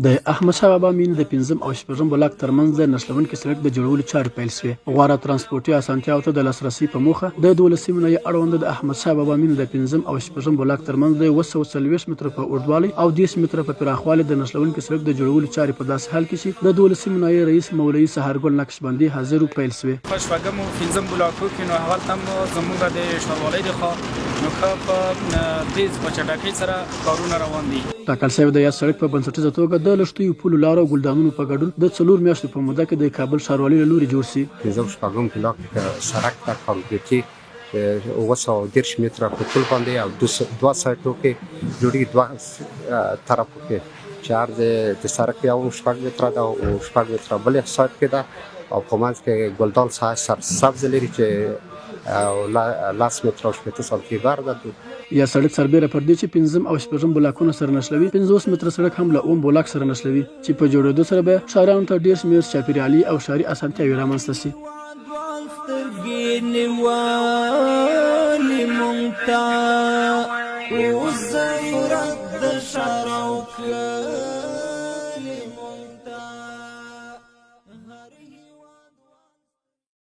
د احمدشاه بابا مین د 5 او 6 بلاک ترمنځ د نښلونکي سړک د جوړولو چارې پیل شوې. غوره ترانسپورتي اسانتیاو ته د لاسرسي په موخه د 12 نوي اړوند د احمدشاه بابا مین د 5 او 6 بلاک ترمنځ د 240 متره په اوږدوالي او 10 متره په پراخوالي د نښلونکي سړک د جوړولو چارې په داسې حال کې چې د 12 نوي رئیس مولوي سهارګل نقشبندي حاضر پیل شوې. خوشوګم 15 بلاکو کې نو اول تم زموږ د شوروالۍ د خوا نو په تیز بچټاکي سره کارونه روان دي. ټاکل شوی د یا سړک په بنسټیزه توګه د لښتیو پولو لارو او ګلدانونو په ګډون د 4 میاشتو په موده کې د کابل ښاروالۍ له لوري جوړ شي. زه شپږم بلاک سړک ته کمپلیټي 210 متره په طول باندې او 2 سایټو کې جوړي 2 طرفو کې چار د سړک یو شپږ متره دا او شپږ متره بل سایټ کې دا او په منځ کې ګلدان سر سبز لري چې لاس متر او شپږ سانتي بار ده. یا سړک سربېره پر دې چې 5 او 6 بلاکونه سره نښلوي 50 متره سړک هم له اوم بلاک سره نښلوي چې په جوړېدو سره به ښاریانو ته ډېر شمېر چاپېریالي او ښاري اسانتیاوې رامنځته شي. وزيرت د شرق